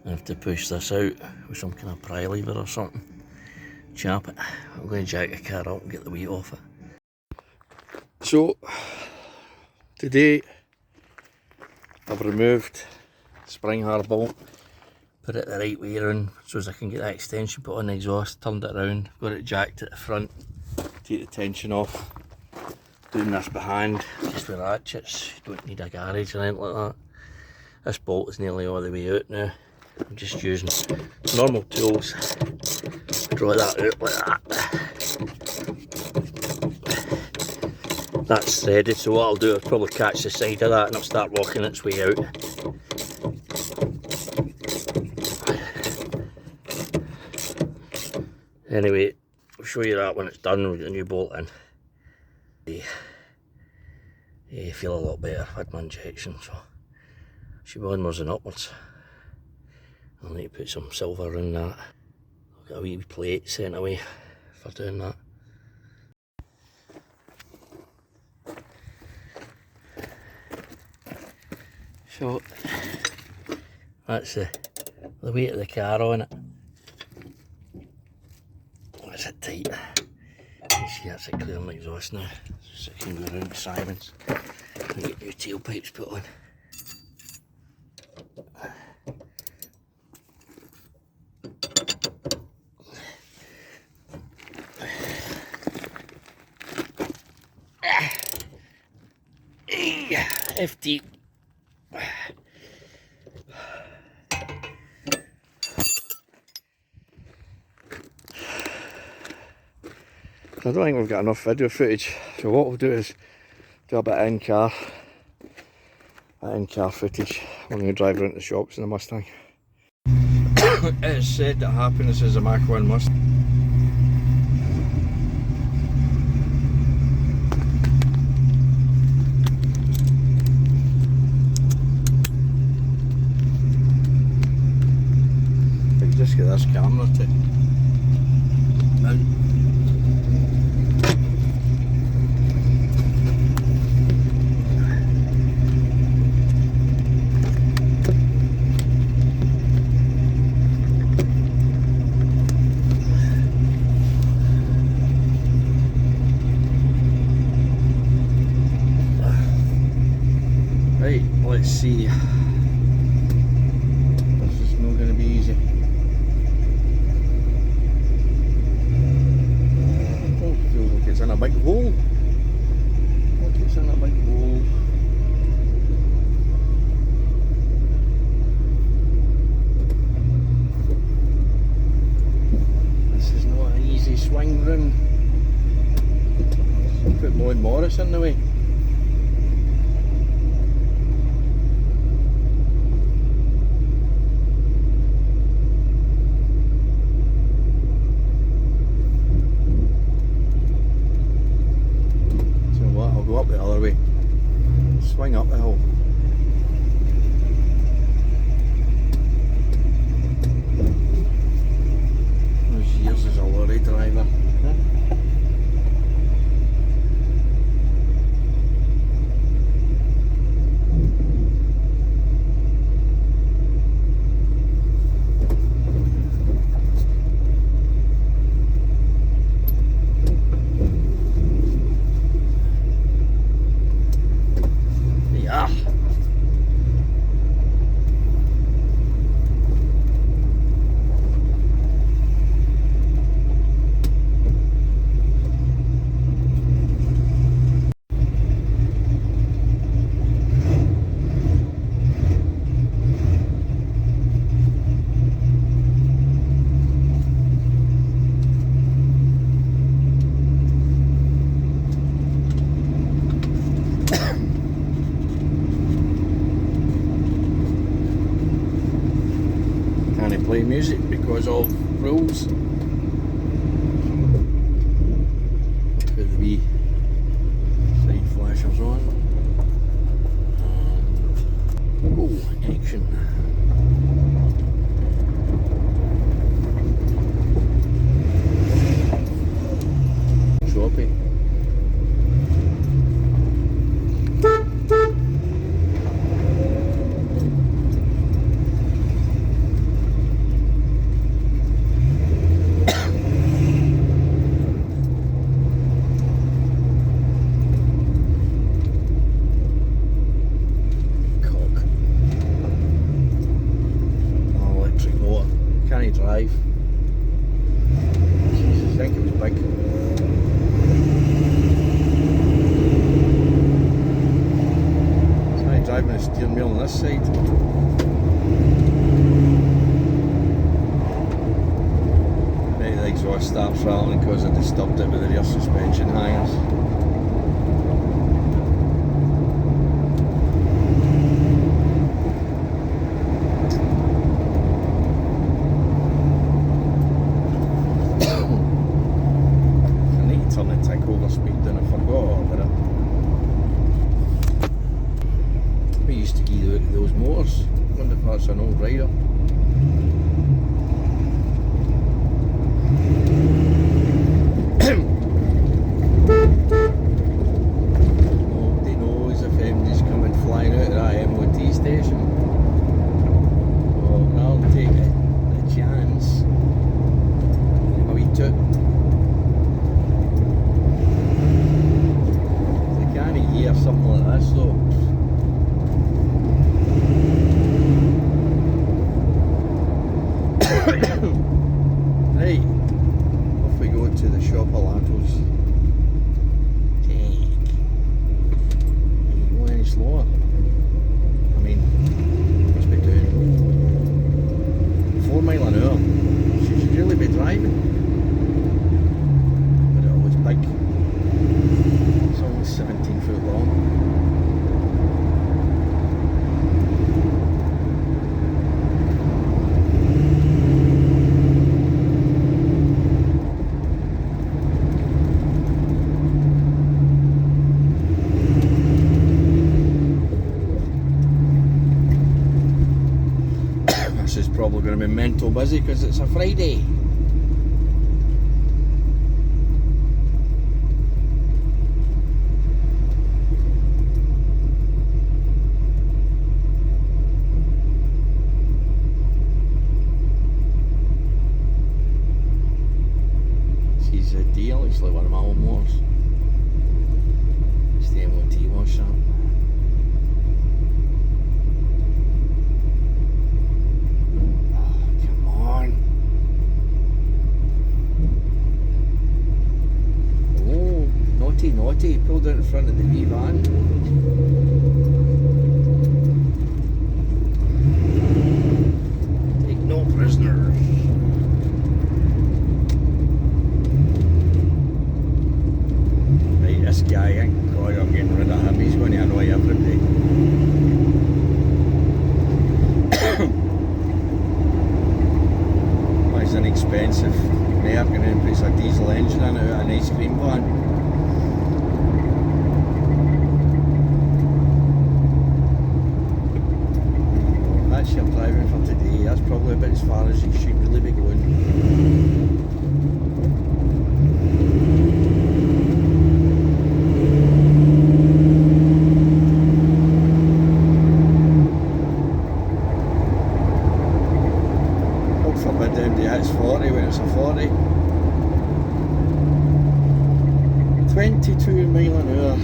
I have to push this out with some kind of pry lever or something. Chap it. I'm going to jack the car up and get the weight off it. So, today I've removed the spring hard bolt, put it the right way around so as I can get that extension put on the exhaust, turned it around, got it jacked at the front, take the tension off. Doing this behind, just with ratchets, you don't need a garage or anything like that. This bolt is nearly all the way out now. I'm just using normal tools, draw that out like that. That's threaded, so what I'll do is probably catch the side of that and I'll start walking its way out. Anyway, I'll show you that when it's done. We'll get the new bolt in. You feel a lot better. I've had my injection, so should be onwards and upwards. I'll need to put some silver around that. I've got a wee plate sent away for doing that. So that's the weight of the car on it. That's it tight. You see that's it clearing the exhaust now, so it can go around the sirens and get new tailpipes put on. FD. I don't think we've got enough video footage, so what we'll do is do a bit of in-car footage. We're going to drive around the shops in the Mustang. It is said that happiness is a Mach1 Mustang. I could just get this camera to mount. Right, let's see. This is not going to be easy. Oh, feels like it's in a big hole. Look, it's in a big hole. This is not an easy swing round. Put Lloyd Morris in the way. Go up the other way, swing up the hill. Those years as a lorry driver. Play music because of rules. Put the wee side flashers on and go action. Choppy. this side. Right, the exhaust starts rattling because I disturbed it with the rear suspension hangers. Turn the takeover speed down, I forgot all about it. We used to give those motors. I wonder if that's an old rider. Nobody knows if MD's coming flying out of that MOT station. Well, I'll take the chance. Give him a wee toot. Hear something like this though. Right, off we go to the shop of Latos. Can you go any slower? I mean, must be doing 4 miles an hour. She should really be driving. But it was big. 17 foot long. This is probably going to be mental busy because it's a Friday. Deal, looks like one of my old motors. It's the MOT wash up. Oh, come on. Oh, naughty, naughty. Pulled out in front of the wee van. Take no prisoners. This guy, I think, boy, I'm getting rid of him, he's going to annoy everybody. Well, he's inexpensive. They're going to put a diesel engine in it out of an ice cream van. That's your driving for today. That's probably about as far as you should really be going. It's 40 when it's a 40. 22 mile an hour.